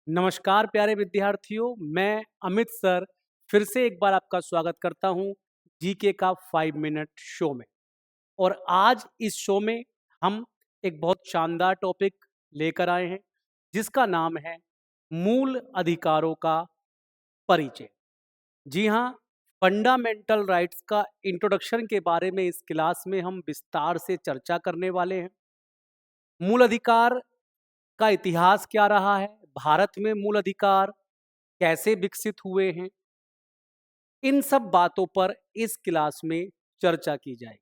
नमस्कार प्यारे विद्यार्थियों, मैं अमित सर फिर से एक बार आपका स्वागत करता हूं जीके का 5 मिनट शो में। और आज इस शो में हम एक बहुत शानदार टॉपिक लेकर आए हैं जिसका नाम है मूल अधिकारों का परिचय। जी हाँ, फंडामेंटल राइट्स का इंट्रोडक्शन के बारे में इस क्लास में हम विस्तार से चर्चा करने वाले हैं। मूल अधिकार का इतिहास क्या रहा है, भारत में मूल अधिकार कैसे विकसित हुए हैं, इन सब बातों पर इस क्लास में चर्चा की जाएगी।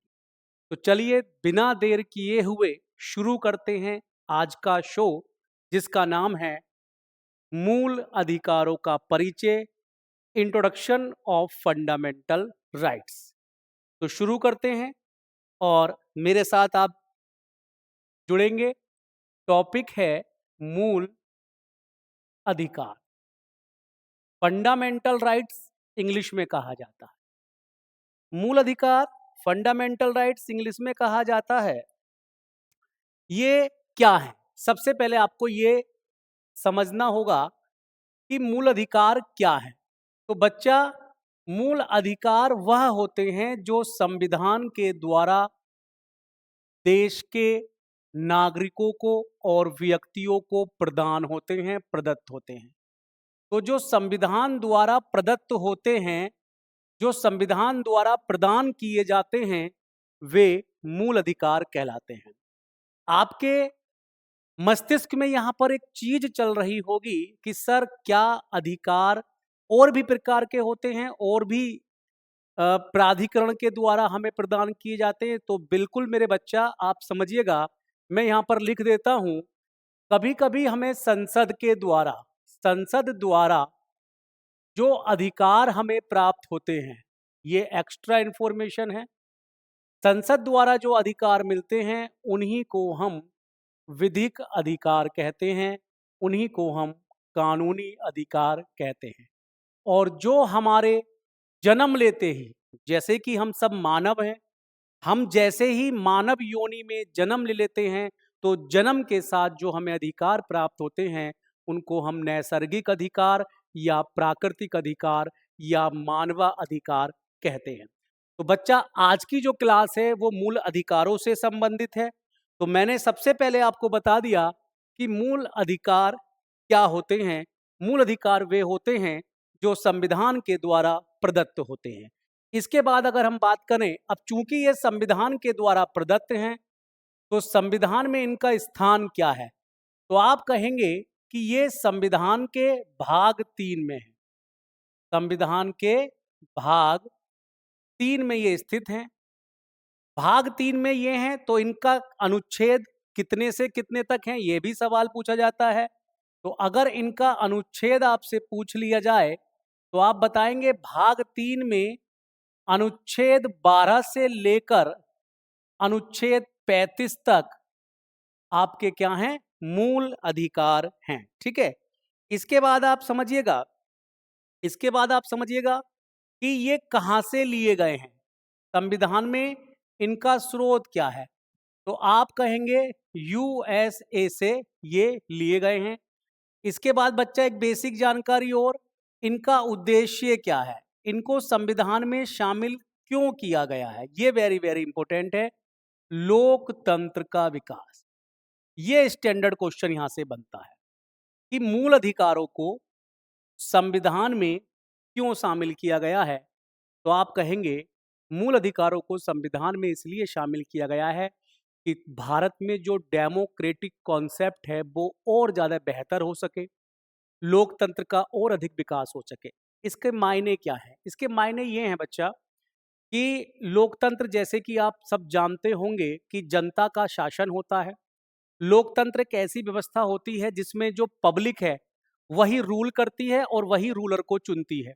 तो चलिए बिना देर किए हुए शुरू करते हैं आज का शो जिसका नाम है मूल अधिकारों का परिचय, इंट्रोडक्शन ऑफ फंडामेंटल राइट्स। तो शुरू करते हैं और मेरे साथ आप जुड़ेंगे। टॉपिक है मूल अधिकार। फंडामेंटल राइट्स इंग्लिश में कहा जाता है। मूल अधिकार फंडामेंटल राइट्स इंग्लिश में कहा जाता है। ये क्या है? सबसे पहले आपको ये समझना होगा कि मूल अधिकार क्या है। तो बच्चा, मूल अधिकार वह होते हैं जो संविधान के द्वारा देश के नागरिकों को और व्यक्तियों को प्रदान होते हैं, प्रदत्त होते हैं। तो जो संविधान द्वारा प्रदत्त होते हैं, जो संविधान द्वारा प्रदान किए जाते हैं, वे मूल अधिकार कहलाते हैं। आपके मस्तिष्क में यहां पर एक चीज चल रही होगी कि सर क्या अधिकार और भी प्रकार के होते हैं और भी प्राधिकरण के द्वारा हमें प्रदान किए जाते हैं? तो बिल्कुल मेरे बच्चा, आप समझिएगा, मैं यहां पर लिख देता हूं। कभी कभी हमें संसद द्वारा जो अधिकार हमें प्राप्त होते हैं, ये एक्स्ट्रा इंफॉर्मेशन है। संसद द्वारा जो अधिकार मिलते हैं उन्हीं को हम विधिक अधिकार कहते हैं, उन्हीं को हम कानूनी अधिकार कहते हैं। और जो हमारे जन्म लेते ही, जैसे कि हम सब मानव हैं, हम जैसे ही मानव योनि में जन्म ले लेते हैं तो जन्म के साथ जो हमें अधिकार प्राप्त होते हैं उनको हम नैसर्गिक अधिकार या प्राकृतिक अधिकार या मानवा अधिकार कहते हैं। तो बच्चा, आज की जो क्लास है वो मूल अधिकारों से संबंधित है। तो मैंने सबसे पहले आपको बता दिया कि मूल अधिकार क्या होते हैं। मूल अधिकार वे होते हैं जो संविधान के द्वारा प्रदत्त होते हैं। इसके बाद अगर हम बात करें, अब चूंकि ये संविधान के द्वारा प्रदत्त हैं तो संविधान में इनका स्थान क्या है? तो आप कहेंगे कि ये संविधान के भाग 3 में है। संविधान के भाग 3 में ये स्थित हैं। भाग 3 में ये हैं तो इनका अनुच्छेद कितने से कितने तक हैं, ये भी सवाल पूछा जाता है। तो अगर इनका अनुच्छेद आपसे पूछ लिया जाए तो आप बताएंगे भाग 3 में अनुच्छेद 12 से लेकर अनुच्छेद 35 तक आपके क्या हैं? मूल अधिकार हैं। ठीक है। इसके बाद आप समझिएगा, इसके बाद आप समझिएगा कि ये कहां से लिए गए हैं, संविधान में इनका स्रोत क्या है। तो आप कहेंगे यूएसए से ये लिए गए हैं। इसके बाद बच्चा एक बेसिक जानकारी और, इनका उद्देश्य क्या है, इनको संविधान में शामिल क्यों किया गया है, ये वेरी वेरी इंपॉर्टेंट है। लोकतंत्र का विकास, ये स्टैंडर्ड क्वेश्चन यहां से बनता है कि मूल अधिकारों को संविधान में क्यों शामिल किया गया है। तो आप कहेंगे मूल अधिकारों को संविधान में इसलिए शामिल किया गया है कि भारत में जो डेमोक्रेटिक कॉन्सेप्ट है वो और ज़्यादा बेहतर हो सके, लोकतंत्र का और अधिक विकास हो सके। इसके मायने क्या है? इसके मायने ये हैं बच्चा कि लोकतंत्र, जैसे कि आप सब जानते होंगे कि जनता का शासन होता है। लोकतंत्र एक ऐसी व्यवस्था होती है जिसमें जो पब्लिक है वही रूल करती है और वही रूलर को चुनती है।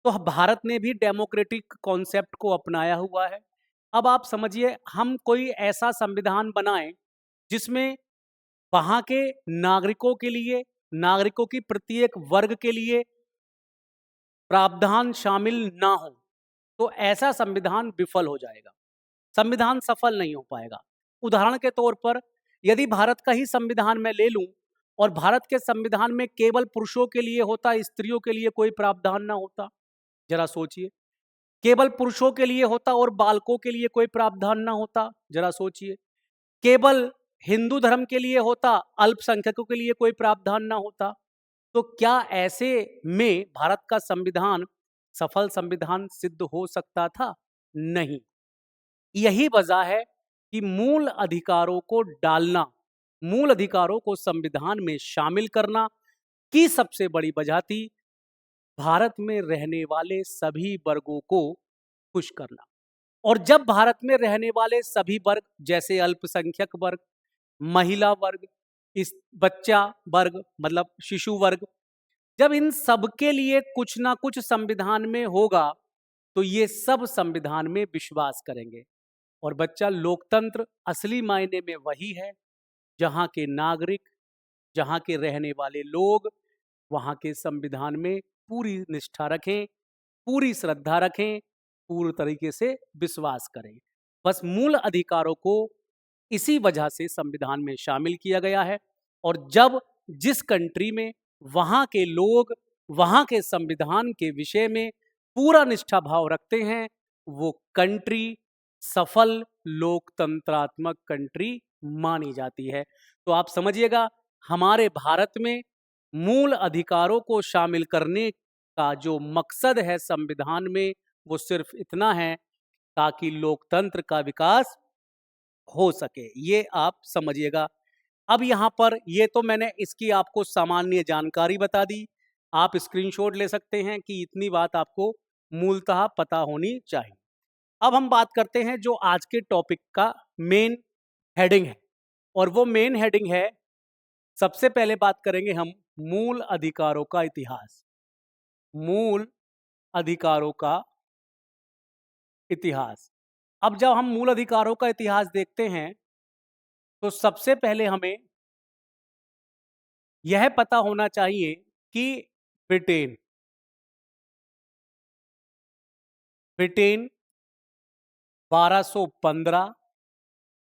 तो भारत ने भी डेमोक्रेटिक कॉन्सेप्ट को अपनाया हुआ है। अब आप समझिए, हम कोई ऐसा संविधान बनाएं जिसमें वहां के नागरिकों के लिए, नागरिकों की प्रत्येक वर्ग के लिए प्रावधान शामिल ना हो, तो ऐसा संविधान विफल हो जाएगा, संविधान सफल नहीं हो पाएगा। उदाहरण के तौर पर यदि भारत का ही संविधान मैं ले लूं और भारत के संविधान में केवल पुरुषों के लिए होता, स्त्रियों के लिए कोई प्रावधान ना होता? जरा सोचिए। केवल पुरुषों के लिए होता और बालकों के लिए कोई प्रावधान ना होता? जरा सोचिए। केवल हिंदू धर्म के लिए होता, अल्पसंख्यकों के लिए कोई प्रावधान ना होता? तो क्या ऐसे में भारत का संविधान सफल संविधान सिद्ध हो सकता था? नहीं। यही वजह है कि मूल अधिकारों को डालना, मूल अधिकारों को संविधान में शामिल करना की सबसे बड़ी वजह थी भारत में रहने वाले सभी वर्गों को खुश करना। और जब भारत में रहने वाले सभी वर्ग, जैसे अल्पसंख्यक वर्ग, महिला वर्ग, इस बच्चा वर्ग मतलब शिशु वर्ग, जब इन सब के लिए कुछ ना कुछ संविधान में होगा तो ये सब संविधान में विश्वास करेंगे। और बच्चा, लोकतंत्र असली मायने में वही है जहां के नागरिक, जहां के रहने वाले लोग वहां के संविधान में पूरी निष्ठा रखें, पूरी श्रद्धा रखें, पूरी तरीके से विश्वास करें। बस मूल अधिकारों को इसी वजह से संविधान में शामिल किया गया है। और जब जिस कंट्री में वहां के लोग वहां के संविधान के विषय में पूरा निष्ठा भाव रखते हैं, वो कंट्री सफल लोकतंत्रात्मक कंट्री मानी जाती है। तो आप समझिएगा, हमारे भारत में मूल अधिकारों को शामिल करने का जो मकसद है संविधान में, वो सिर्फ इतना है ताकि लोकतंत्र का विकास हो सके। ये आप समझिएगा। अब यहाँ पर ये तो मैंने इसकी आपको सामान्य जानकारी बता दी। आप स्क्रीनशॉट ले सकते हैं कि इतनी बात आपको मूलतः पता होनी चाहिए। अब हम बात करते हैं जो आज के टॉपिक का मेन हेडिंग है, और वो मेन हेडिंग है, सबसे पहले बात करेंगे हम मूल अधिकारों का इतिहास। मूल अधिकारों का इतिहास। अब जब हम मूल अधिकारों का इतिहास देखते हैं तो सबसे पहले हमें यह पता होना चाहिए कि ब्रिटेन ब्रिटेन 1215,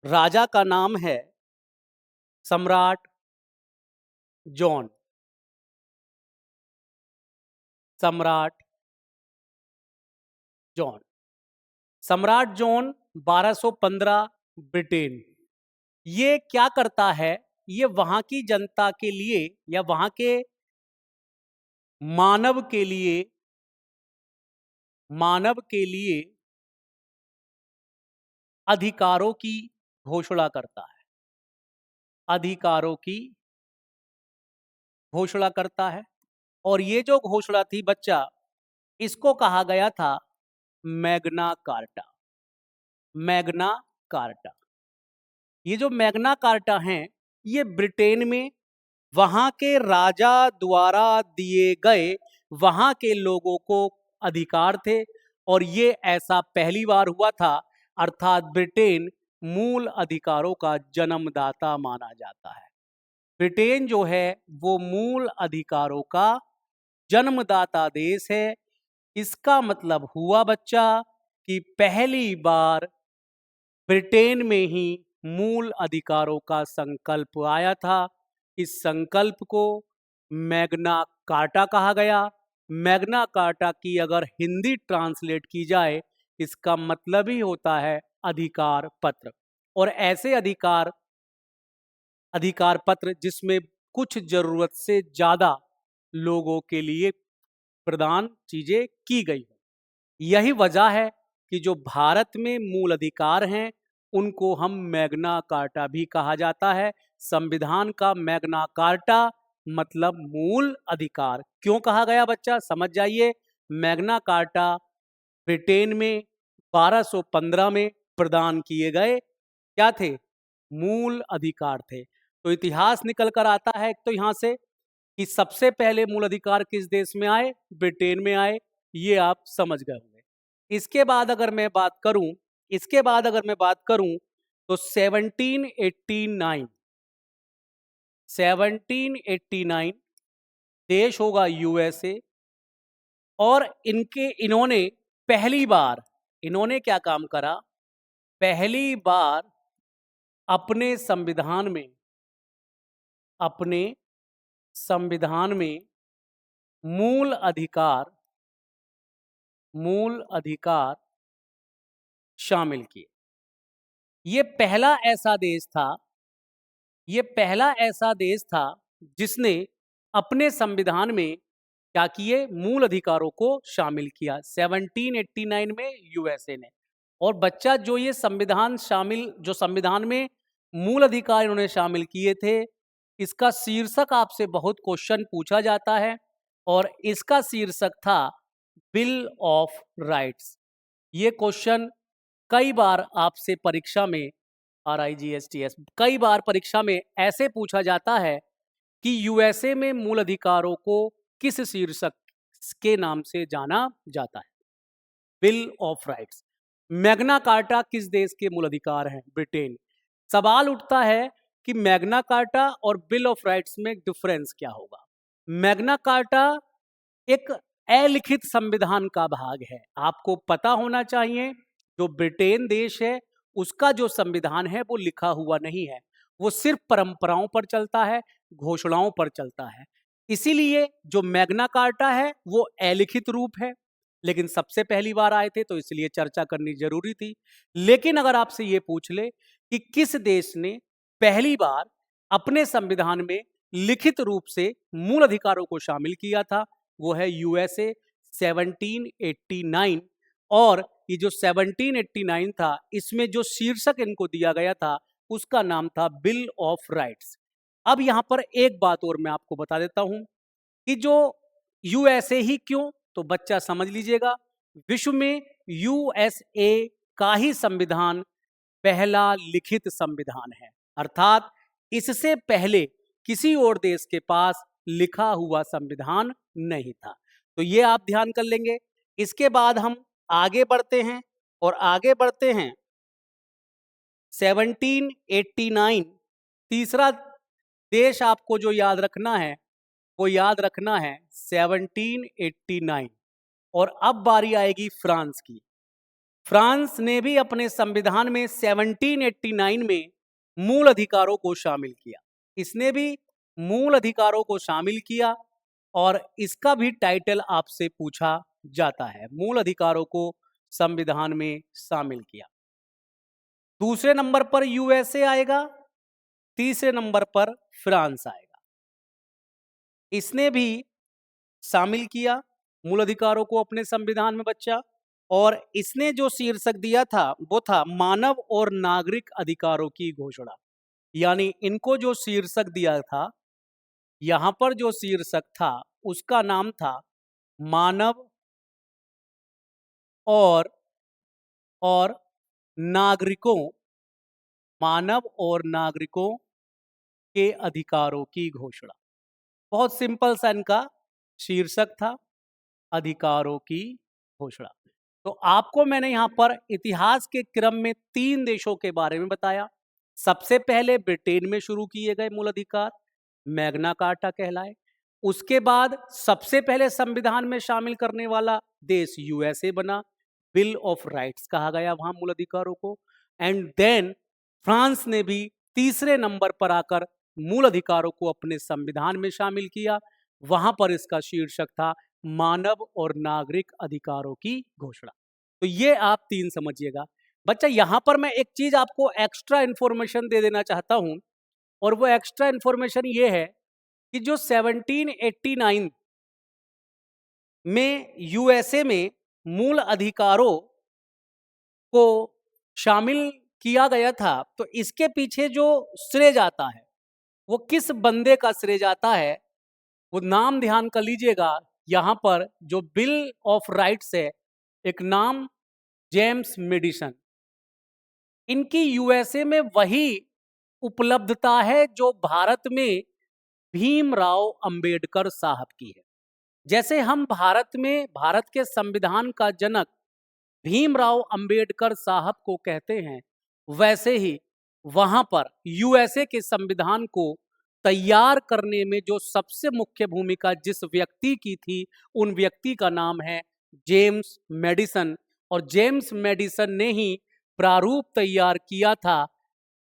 राजा का नाम है सम्राट जॉन। सम्राट जॉन सम्राट जॉन 1215 ब्रिटेन। ये क्या करता है? ये वहां की जनता के लिए या वहां के मानव के लिए अधिकारों की घोषणा करता है। अधिकारों की घोषणा करता है। और ये जो घोषणा थी बच्चा, इसको कहा गया था मैग्ना कार्टा। Magna carta. ये जो मैग्ना कार्टा है, ये ब्रिटेन में वहां के राजा द्वारा दिए गए वहां के लोगों को अधिकार थे। और ये ऐसा पहली बार हुआ था, अर्थात ब्रिटेन मूल अधिकारों का जन्मदाता माना जाता है। ब्रिटेन जो है वो मूल अधिकारों का जन्मदाता देश है। इसका मतलब हुआ बच्चा कि पहली बार ब्रिटेन में ही मूल अधिकारों का संकल्प आया था। इस संकल्प को मैग्ना कार्टा कहा गया। मैग्ना कार्टा की अगर हिंदी ट्रांसलेट की जाए, इसका मतलब ही होता है अधिकार पत्र। और ऐसे अधिकार पत्र जिसमें कुछ जरूरत से ज्यादा लोगों के लिए प्रदान चीजें की गई। यही वजह है कि जो भारत में मूल अधिकार हैं, उनको हम मैग्ना कार्टा भी कहा जाता है। संविधान का मैग्ना कार्टा मतलब मूल अधिकार। क्यों कहा गया बच्चा, समझ जाइए। मैग्ना कार्टा ब्रिटेन में 1215 में प्रदान किए गए क्या थे? मूल अधिकार थे। तो इतिहास निकल कर आता है तो यहां से कि सबसे पहले मूल अधिकार किस देश में आए? ब्रिटेन में आए। ये आप समझ गए होंगे। इसके बाद अगर मैं बात करूं तो 1789 देश होगा यूएसए। और इन्होंने क्या काम करा? पहली बार अपने संविधान में अपने संविधान में मूल अधिकार शामिल किए। ये पहला ऐसा देश था जिसने अपने संविधान में क्या किए, मूल अधिकारों को शामिल किया। 1789 में यूएसए ने। और बच्चा जो संविधान में मूल अधिकार इन्होंने शामिल किए थे, इसका शीर्षक आपसे बहुत क्वेश्चन पूछा जाता है और इसका शीर्षक था बिल ऑफ राइट्स। ये क्वेश्चन कई बार आपसे परीक्षा में RIGSTS कई बार परीक्षा में ऐसे पूछा जाता है कि यूएसए में मूल अधिकारों को किस शीर्षक के नाम से जाना जाता है? Bill of rights. Magna carta किस देश के मूल अधिकार हैं? ब्रिटेन। सवाल उठता है कि मैग्ना कार्टा और बिल ऑफ राइट्स में डिफरेंस क्या होगा? मैग्ना कार्टा एक अलिखित संविधान का भाग है। आपको पता होना चाहिए, जो ब्रिटेन देश है उसका जो संविधान है वो लिखा हुआ नहीं है, वो सिर्फ परंपराओं पर चलता है, घोषणाओं पर चलता है। इसीलिए जो मैग्ना कार्टा है वो अलिखित रूप है, लेकिन सबसे पहली बार आए थे तो इसलिए चर्चा करनी जरूरी थी। लेकिन अगर आपसे ये पूछ ले कि किस देश ने पहली बार अपने संविधान में लिखित रूप से मूल अधिकारों को शामिल किया था, वो है यूएसए 1789। और ये जो 1789 था, इसमें जो शीर्षक इनको दिया गया था उसका नाम था बिल ऑफ राइट्स। अब यहां पर एक बात और मैं आपको बता देता हूं कि जो यूएसए ही क्यों, तो बच्चा समझ लीजिएगा, विश्व में यूएसए का ही संविधान पहला लिखित संविधान है। अर्थात इससे पहले किसी और देश के पास लिखा हुआ संविधान नहीं था। तो ये आप ध्यान कर लेंगे। इसके बाद हम आगे बढ़ते हैं और आगे बढ़ते हैं 1789। तीसरा देश आपको जो याद रखना है वो याद रखना है 1789। और अब बारी आएगी फ्रांस की। फ्रांस ने भी अपने संविधान में 1789 में मूल अधिकारों को शामिल किया। इसने भी मूल अधिकारों को शामिल किया और इसका भी टाइटल आपसे पूछा जाता है, मूल अधिकारों को संविधान में शामिल किया। दूसरे नंबर पर यूएसए आएगा, तीसरे नंबर पर फ्रांस आएगा। इसने भी शामिल किया मूल अधिकारों को अपने संविधान में बच्चा, और इसने जो शीर्षक दिया था वो था मानव और नागरिक अधिकारों की घोषणा। यानी इनको जो शीर्षक दिया था, यहां पर जो शीर्षक था उसका नाम था मानव और नागरिकों के अधिकारों की घोषणा। बहुत सिंपल सा इनका शीर्षक था, अधिकारों की घोषणा। तो आपको मैंने यहां पर इतिहास के क्रम में 3 देशों के बारे में बताया। सबसे पहले ब्रिटेन में शुरू किए गए मूल अधिकार मैग्ना कार्टा कहलाए। उसके बाद सबसे पहले संविधान में शामिल करने वाला देश यूएसए बना, बिल ऑफ राइट्स कहा गया वहां मूल अधिकारों को। एंड देन फ्रांस ने भी तीसरे नंबर पर आकर मूल अधिकारों को अपने संविधान में शामिल किया। वहां पर इसका शीर्षक था मानव और नागरिक अधिकारों की घोषणा। तो ये आप 3 समझिएगा। बच्चा यहां पर मैं एक चीज आपको एक्स्ट्रा इंफॉर्मेशन दे देना चाहता हूं, और वो एक्स्ट्रा इंफॉर्मेशन ये है कि जो 1789 में यूएसए में मूल अधिकारों को शामिल किया गया था, तो इसके पीछे जो श्रेय जाता है वो किस बंदे का श्रेय जाता है, वो नाम ध्यान कर लीजिएगा। यहां पर जो बिल ऑफ राइट्स है, एक नाम जेम्स मेडिसन। इनकी यूएसए में वही उपलब्धता है जो भारत में भीमराव अंबेडकर साहब की है। जैसे हम भारत के संविधान का जनक भीमराव अंबेडकर साहब को कहते हैं, वैसे ही वहां पर यूएसए के संविधान को तैयार करने में जो सबसे मुख्य भूमिका जिस व्यक्ति की थी, उन व्यक्ति का नाम है जेम्स मेडिसन। और जेम्स मेडिसन ने ही प्रारूप तैयार किया था,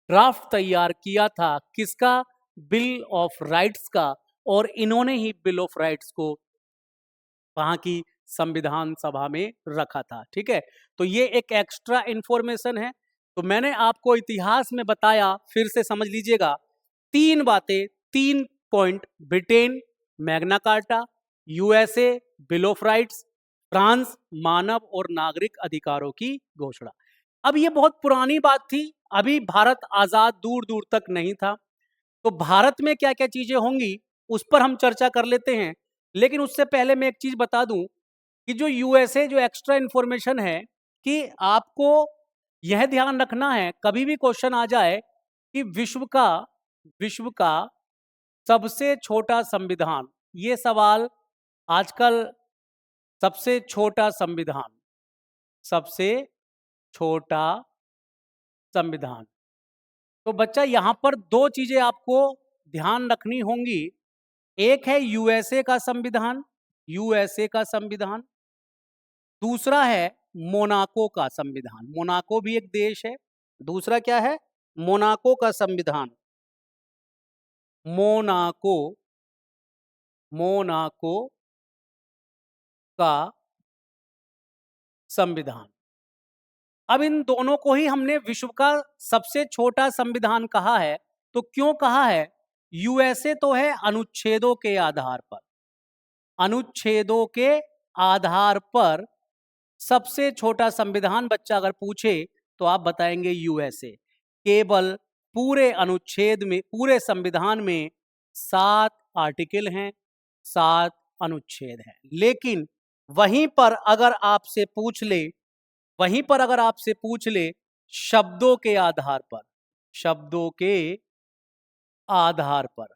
ड्राफ्ट तैयार किया था किसका? बिल ऑफ राइट्स का। और इन्होंने ही बिल ऑफ राइट्स को वहां की संविधान सभा में रखा था। ठीक है, तो ये एक एक्स्ट्रा इंफॉर्मेशन है। तो मैंने आपको इतिहास में बताया, फिर से समझ लीजिएगा, 3 बातें, 3 point: Britain Magna Carta, USA bill of rights, France मानव और नागरिक अधिकारों की घोषणा। अब ये बहुत पुरानी बात थी, अभी भारत आजाद दूर दूर तक नहीं था। तो भारत में क्या क्या चीजें होंगी उस पर हम चर्चा कर लेते हैं। लेकिन उससे पहले मैं एक चीज बता दूं कि जो यूएसए, जो एक्स्ट्रा इंफॉर्मेशन है, कि आपको यह ध्यान रखना है, कभी भी क्वेश्चन आ जाए कि विश्व का सबसे छोटा संविधान, ये सवाल आजकल, सबसे छोटा संविधान, सबसे छोटा संविधान। तो बच्चा यहां पर 2 चीजें आपको ध्यान रखनी होंगी। एक है यूएसए का संविधान, यूएसए का संविधान। दूसरा है मोनाको का संविधान, मोनाको भी एक देश है। दूसरा क्या है? मोनाको का संविधान, मोनाको, मोनाको का संविधान। अब इन दोनों को ही हमने विश्व का सबसे छोटा संविधान कहा है। तो क्यों कहा है? यूएसए तो है अनुच्छेदों के आधार पर, अनुच्छेदों के आधार पर सबसे छोटा संविधान। बच्चा अगर पूछे तो आप बताएंगे यूएसए। केवल पूरे अनुच्छेद में, पूरे संविधान में 7 आर्टिकल हैं, 7 अनुच्छेद हैं। लेकिन वहीं पर अगर आपसे पूछ ले, वहीं पर अगर आपसे पूछ ले शब्दों के आधार पर, शब्दों के आधार पर,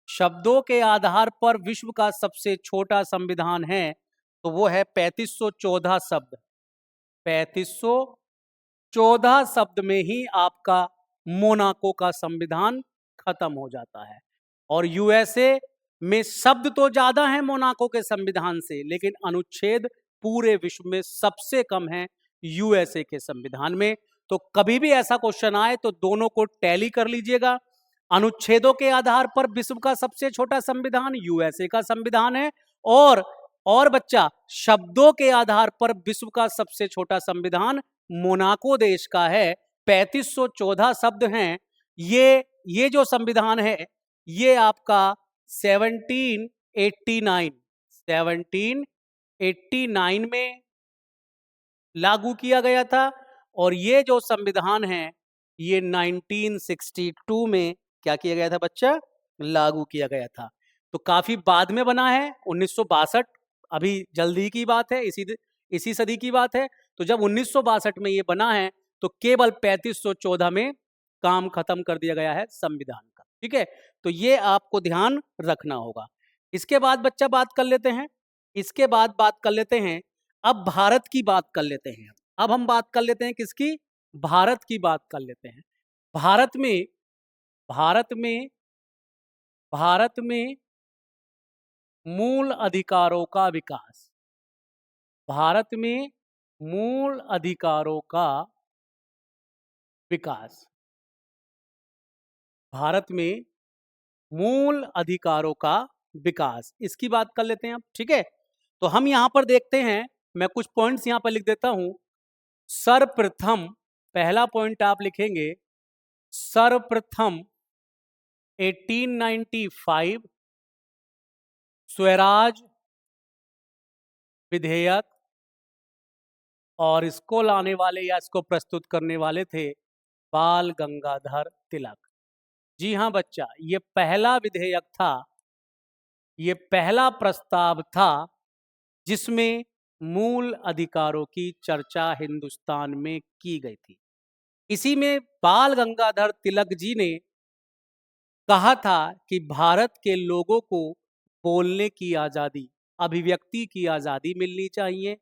शब्दों के आधार पर विश्व का सबसे छोटा संविधान है, तो वो है 3514 शब्द। 3514 शब्द में ही आपका मोनाको का संविधान खत्म हो जाता है। और यूएसए में शब्द तो ज्यादा हैं मोनाको के संविधान से, लेकिन अनुच्छेद पूरे विश्व में सबसे कम है यूएसए के संविधान में। तो कभी भी ऐसा क्वेश्चन आए तो दोनों को टैली कर लीजिएगा। अनुच्छेदों के आधार पर विश्व का सबसे छोटा संविधान यूएसए का संविधान है, और बच्चा शब्दों के आधार पर विश्व का सबसे छोटा संविधान मोनाको देश का है। 3514 शब्द हैं। ये जो संविधान है ये आपका 1789 में लागू किया गया था, और ये जो संविधान है ये 1962 में क्या किया गया था बच्चा? लागू किया गया था। तो काफी बाद में बना है, 1962, अभी जल्दी की बात है, इसी सदी की बात है। तो जब 1962 में ये बना है तो केवल 3514 में काम खत्म कर दिया गया है संविधान का। ठीक है, तो ये आपको ध्यान रखना होगा। इसके बाद बच्चा बात कर लेते हैं, इसके बाद बात कर लेते हैं, अब भारत की बात कर लेते हैं। अब हम बात कर लेते हैं किसकी? भारत की बात कर लेते हैं। भारत में भारत में भारत में मूल अधिकारों का विकास, भारत में मूल अधिकारों का विकास, भारत में मूल अधिकारों का विकास, इसकी बात कर लेते हैं अब। ठीक है, तो हम यहां पर देखते हैं, मैं कुछ पॉइंट्स यहां पर लिख देता हूं। सर्वप्रथम, पहला पॉइंट आप लिखेंगे, सर्वप्रथम 1895 स्वराज विधेयक, और इसको लाने वाले या इसको प्रस्तुत करने वाले थे बाल गंगाधर तिलक। जी हाँ बच्चा, ये पहला विधेयक था, ये पहला प्रस्ताव था जिसमें मूल अधिकारों की चर्चा हिंदुस्तान में की गई थी। इसी में बाल गंगाधर तिलक जी ने कहा था कि भारत के लोगों को बोलने की आज़ादी, अभिव्यक्ति की आज़ादी मिलनी चाहिए,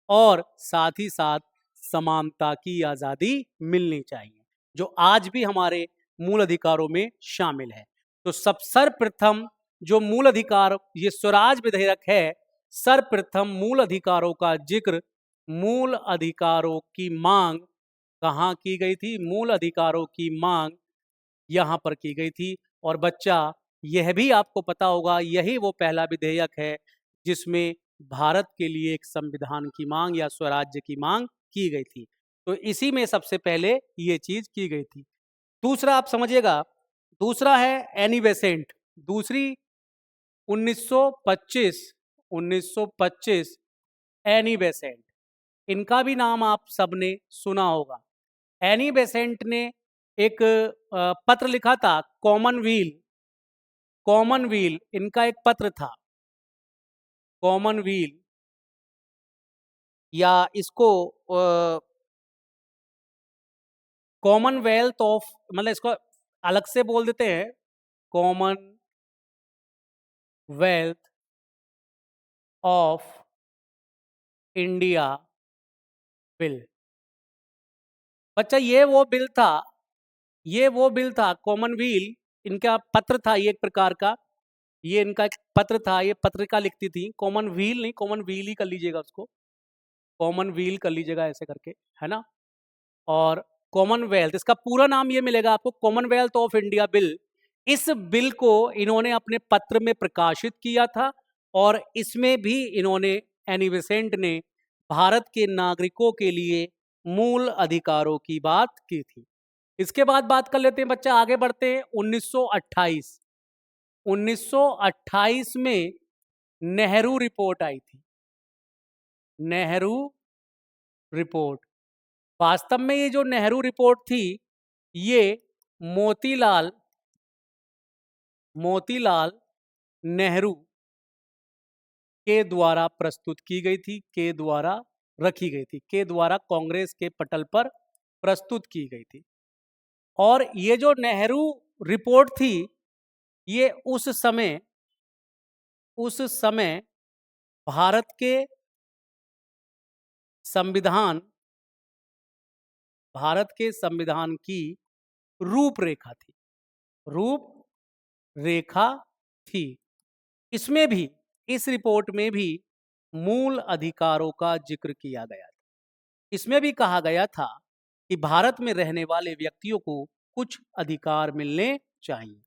और साथ ही साथ समानता की आज़ादी मिलनी चाहिए, जो आज भी हमारे मूल अधिकारों में शामिल है। तो सर्वप्रथम जो मूल अधिकार, ये स्वराज विधेयक है, सर्वप्रथम मूल अधिकारों का जिक्र, मूल अधिकारों की मांग कहाँ की गई थी? मूल अधिकारों की मांग यहां पर की गई थी। और बच्चा यह भी आपको पता होगा, यही वो पहला विधेयक है जिसमें भारत के लिए एक संविधान की मांग या स्वराज्य की मांग की गई थी। तो इसी में सबसे पहले ये चीज की गई थी। दूसरा आप समझिएगा, दूसरा है एनी बेसेंट। दूसरी 1925, 1925 एनी बेसेंट, इनका भी नाम आप सबने सुना होगा। एनी बेसेंट ने एक पत्र लिखा था, कॉमनवील, कॉमनवील इनका एक पत्र था, कॉमनवील, या इसको कॉमनवेल्थ ऑफ, मतलब इसको अलग से बोल देते हैं, कॉमनवेल्थ ऑफ इंडिया बिल। बच्चा ये वो बिल था, ये वो बिल था कॉमनवील, इनका पत्र था ये एक प्रकार का, ये इनका एक पत्र था, ये पत्रिका लिखती थी। कॉमनवील नहीं, कॉमनवील ही कर लीजिएगा उसको, कॉमनवील कर लीजिएगा ऐसे करके, है ना। और कॉमनवेल्थ, इसका पूरा नाम ये मिलेगा आपको, कॉमनवेल्थ ऑफ इंडिया बिल। इस बिल को इन्होंने अपने पत्र में प्रकाशित किया था, और इसमें भी इन्होंने, एनी बेसेंट ने, भारत के नागरिकों के लिए मूल अधिकारों की बात की थी। इसके बाद बात कर लेते हैं बच्चा, आगे बढ़ते हैं। 1928, 1928 में नेहरू रिपोर्ट आई थी, नेहरू रिपोर्ट। वास्तव में ये जो नेहरू रिपोर्ट थी, ये मोतीलाल, मोतीलाल नेहरू के द्वारा प्रस्तुत की गई थी, के द्वारा रखी गई थी, के द्वारा कांग्रेस के पटल पर प्रस्तुत की गई थी। और ये जो नेहरू रिपोर्ट थी, ये उस समय, उस समय भारत के संविधान, भारत के संविधान की रूपरेखा थी, रूपरेखा थी। इसमें भी, इस रिपोर्ट में भी मूल अधिकारों का जिक्र किया गया था। इसमें भी कहा गया था कि भारत में रहने वाले व्यक्तियों को कुछ अधिकार मिलने चाहिए।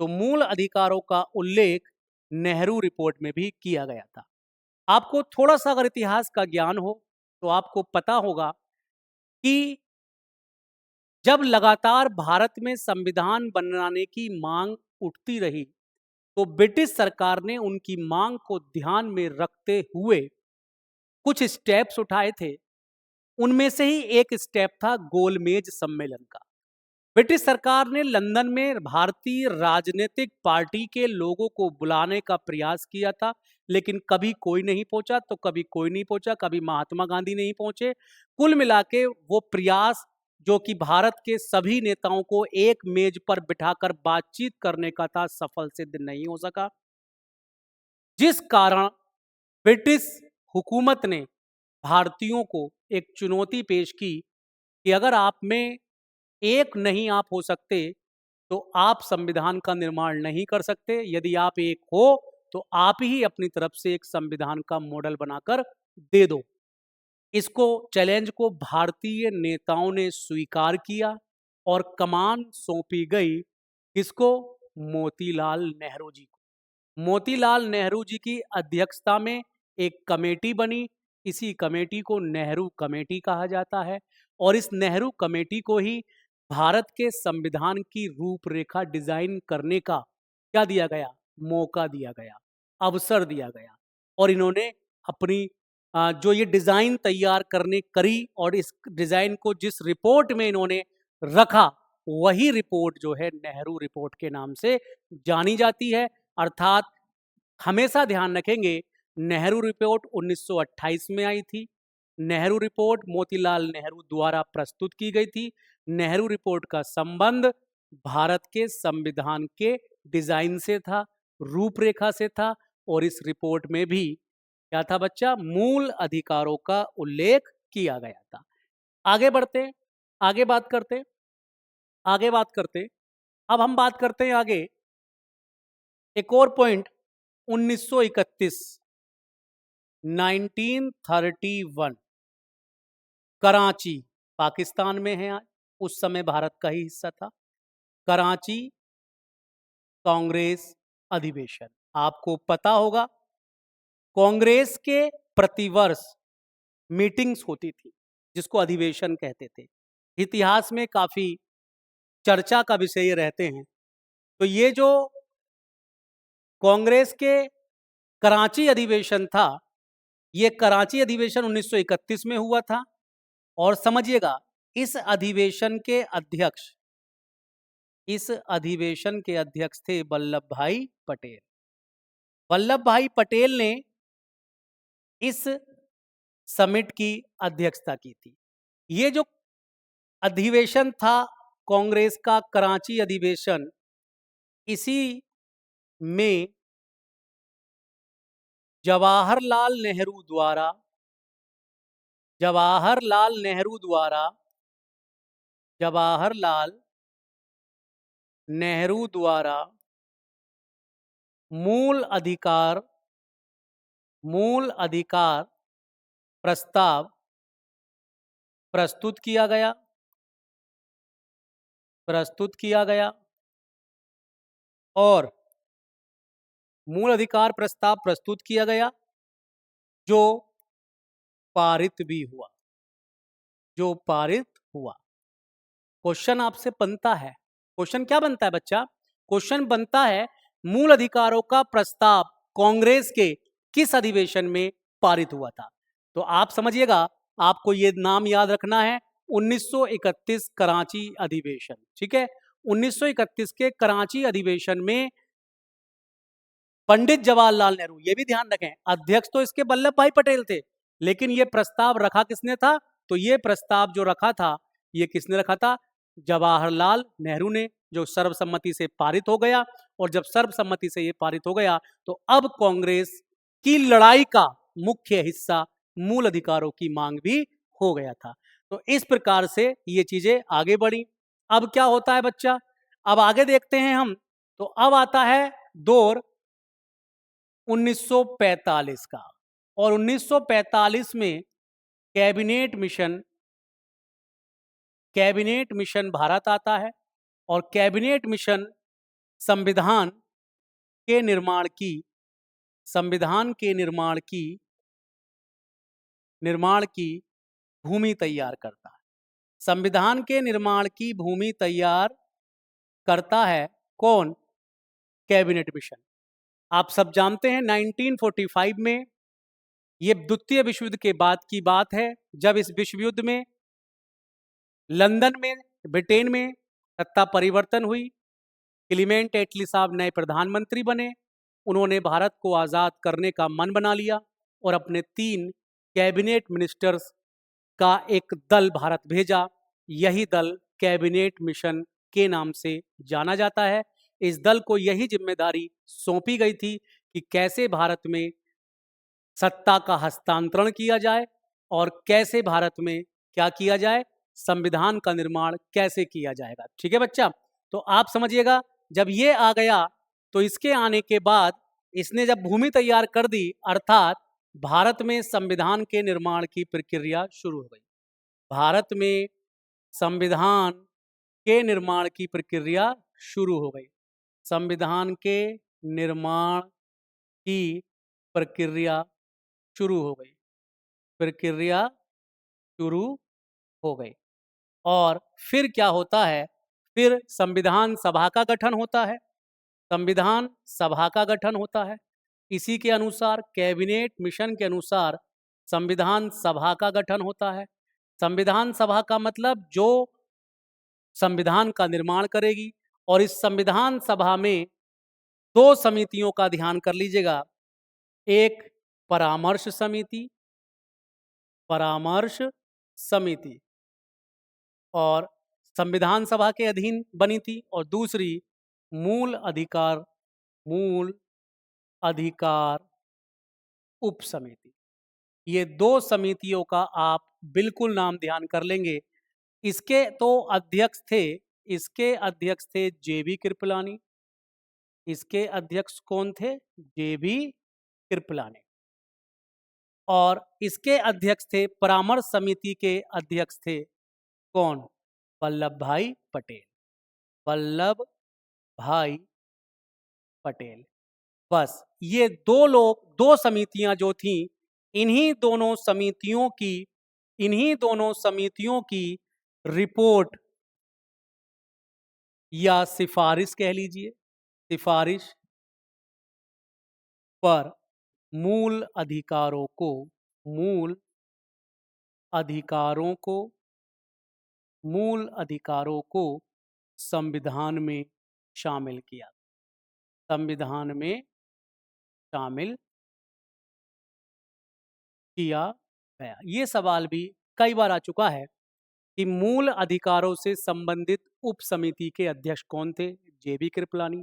तो मूल अधिकारों का उल्लेख नेहरू रिपोर्ट में भी किया गया था। आपको थोड़ा सा अगर इतिहास का ज्ञान हो तो आपको पता होगा कि जब लगातार भारत में संविधान बनाने की मांग उठती रही, तो ब्रिटिश सरकार ने उनकी मांग को ध्यान में रखते हुए कुछ स्टेप्स उठाए थे। उनमें से ही एक स्टेप था गोलमेज सम्मेलन का। ब्रिटिश सरकार ने लंदन में भारतीय राजनीतिक पार्टी के लोगों को बुलाने का प्रयास किया था, लेकिन कभी कोई नहीं पहुंचा, तो कभी कोई नहीं पहुंचा, कभी महात्मा गांधी नहीं पहुंचे। कुल मिला के वो प्रयास, जो कि भारत के सभी नेताओं को एक मेज पर बिठाकर बातचीत करने का था, सफल सिद्ध नहीं हो सका। जिस कारण ब्रिटिश हुकूमत ने भारतीयों को एक चुनौती पेश की कि अगर आप में एक नहीं आप हो सकते, तो आप संविधान का निर्माण नहीं कर सकते। यदि आप एक हो, तो आप ही अपनी तरफ से एक संविधान का मॉडल बनाकर दे दो। इसको, चैलेंज को भारतीय नेताओं ने स्वीकार किया, और कमान सौंपी गई किसको? मोतीलाल नेहरू जी को। मोतीलाल नेहरू जी की अध्यक्षता में एक कमेटी बनी। इसी कमेटी को नेहरू कमेटी कहा जाता है, और इस नेहरू कमेटी को ही भारत के संविधान की रूपरेखा डिजाइन करने का क्या दिया गया? मौका दिया गया, अवसर दिया गया। और इन्होंने अपनी जो ये डिजाइन तैयार करने करी, और इस डिजाइन को जिस रिपोर्ट में इन्होंने रखा, वही रिपोर्ट जो है नेहरू रिपोर्ट के नाम से जानी जाती है। अर्थात हमेशा ध्यान रखेंगे, नेहरू रिपोर्ट 1928 में आई थी। नेहरू रिपोर्ट मोतीलाल नेहरू द्वारा प्रस्तुत की गई थी। नेहरू रिपोर्ट का संबंध भारत के संविधान के डिजाइन से था, रूपरेखा से था, और इस रिपोर्ट में भी क्या था बच्चा? मूल अधिकारों का उल्लेख किया गया था। आगे बढ़ते, आगे बात करते, आगे बात करते। अब हम बात करते हैं आगे एक और पॉइंट, 1931, 1931, कराची, पाकिस्तान में है आज, उस समय भारत का ही हिस्सा था। कराची कांग्रेस अधिवेशन। आपको पता होगा कांग्रेस के प्रतिवर्ष मीटिंग्स होती थी जिसको अधिवेशन कहते थे। इतिहास में काफी चर्चा का विषय रहते हैं। तो ये जो कांग्रेस के कराची अधिवेशन था, ये कराची अधिवेशन 1931 में हुआ था। और समझिएगा इस अधिवेशन के अध्यक्ष थे वल्लभ भाई पटेल। वल्लभ भाई पटेल ने इस समिट की अध्यक्षता की थी। ये जो अधिवेशन था कांग्रेस का कराची अधिवेशन, इसी में जवाहरलाल नेहरू द्वारा मूल अधिकार प्रस्ताव प्रस्तुत किया गया और मूल अधिकार प्रस्ताव प्रस्तुत किया गया जो पारित भी हुआ। क्वेश्चन आपसे बनता है, क्वेश्चन क्या बनता है बच्चा? क्वेश्चन बनता है मूल अधिकारों का प्रस्ताव कांग्रेस के किस अधिवेशन में पारित हुआ था। तो आप समझिएगा, आपको ये नाम याद रखना है, 1931 कराची अधिवेशन। ठीक है, 1931 के कराची अधिवेशन में पंडित जवाहरलाल नेहरू, ये भी ध्यान रखें, अध्यक्ष तो इसके वल्लभ भाई पटेल थे, लेकिन ये प्रस्ताव रखा किसने था? तो ये प्रस्ताव जो रखा था, ये किसने रखा था? जवाहरलाल नेहरू ने, जो सर्वसम्मति से पारित हो गया। और जब सर्वसम्मति से ये पारित हो गया तो अब कांग्रेस की लड़ाई का मुख्य हिस्सा मूल अधिकारों की मांग भी हो गया था। तो इस प्रकार से ये चीजें आगे बढ़ी। अब क्या होता है बच्चा? अब आगे देखते हैं हम। तो अब आता है दौर 1945 का, और 1945 में कैबिनेट मिशन भारत आता है। और कैबिनेट मिशन संविधान के निर्माण की भूमि तैयार करता है। संविधान के निर्माण की भूमि तैयार करता है कौन? Cabinet mission. आप सब जानते हैं 1945 में, ये द्वितीय विश्व युद्ध के बाद की बात है, जब इस विश्व युद्ध में लंदन में, ब्रिटेन में सत्ता परिवर्तन हुई। क्लीमेंट एटली साहब नए प्रधानमंत्री बने। उन्होंने भारत को आज़ाद करने का मन बना लिया और अपने 3 कैबिनेट मिनिस्टर्स का एक दल भारत भेजा। यही दल कैबिनेट मिशन के नाम से जाना जाता है। इस दल को यही जिम्मेदारी सौंपी गई थी कि कैसे भारत में सत्ता का हस्तांतरण किया जाए और कैसे भारत में क्या किया जाए, संविधान का निर्माण कैसे किया जाएगा। ठीक है बच्चा? तो आप समझिएगा, जब ये आ गया तो इसके आने के बाद इसने जब भूमि तैयार कर दी, अर्थात भारत में संविधान के निर्माण की प्रक्रिया शुरू हो गई। भारत में संविधान के निर्माण की प्रक्रिया शुरू हो गई। संविधान के निर्माण की प्रक्रिया शुरू हो गई। और फिर क्या होता है? फिर संविधान सभा का गठन होता है। इसी के अनुसार, कैबिनेट मिशन के अनुसार संविधान सभा का गठन होता है। संविधान सभा का मतलब जो संविधान का निर्माण करेगी। और इस संविधान सभा में 2 समितियों का ध्यान कर लीजिएगा। एक परामर्श समिति और संविधान सभा के अधीन बनी थी, और दूसरी मूल अधिकार उप समिति। ये 2 समितियों का आप बिल्कुल नाम ध्यान कर लेंगे। इसके अध्यक्ष थे जेबी कृपलानी। इसके अध्यक्ष कौन थे? जेबी कृपलानी। और इसके अध्यक्ष थे, परामर्श समिति के अध्यक्ष थे कौन? वल्लभ भाई पटेल। बस ये दो लोग, दो समितियां जो थीं, इन्हीं दोनों समितियों की रिपोर्ट या सिफारिश कह लीजिए, सिफारिश पर मूल अधिकारों को संविधान में शामिल किया, संविधान में शामिल किया गया। ये सवाल भी कई बार आ चुका है कि मूल अधिकारों से संबंधित उप समिति के अध्यक्ष कौन थे? जेबी कृपलानी।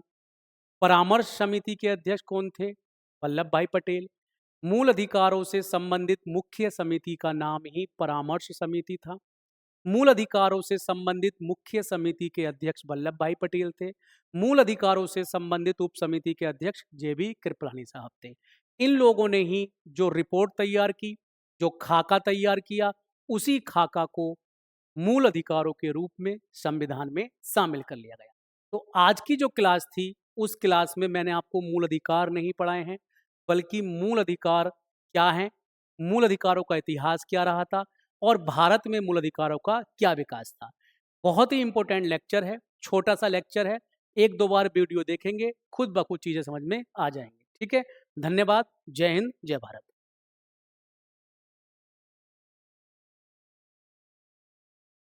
परामर्श समिति के अध्यक्ष कौन थे? वल्लभ भाई पटेल। मूल अधिकारों से संबंधित मुख्य समिति का नाम ही परामर्श समिति था। मूल अधिकारों से संबंधित मुख्य समिति के अध्यक्ष वल्लभ भाई पटेल थे। मूल अधिकारों से संबंधित उप समिति के अध्यक्ष जेबी कृपलानी साहब थे। इन लोगों ने ही जो रिपोर्ट तैयार की, जो खाका तैयार किया, उसी खाका को मूल अधिकारों के रूप में संविधान में शामिल कर लिया गया। तो आज की जो क्लास थी, उस क्लास में मैंने आपको मूल अधिकार नहीं पढ़ाए हैं, बल्कि मूल अधिकार क्या हैं, मूल अधिकारों का इतिहास क्या रहा था और भारत में मूल अधिकारों का क्या विकास था। बहुत ही इंपॉर्टेंट लेक्चर है, छोटा सा लेक्चर है, एक दो बार वीडियो देखेंगे खुद ब खुद चीजें समझ में आ जाएंगी। ठीक है, धन्यवाद। जय हिंद, जय भारत।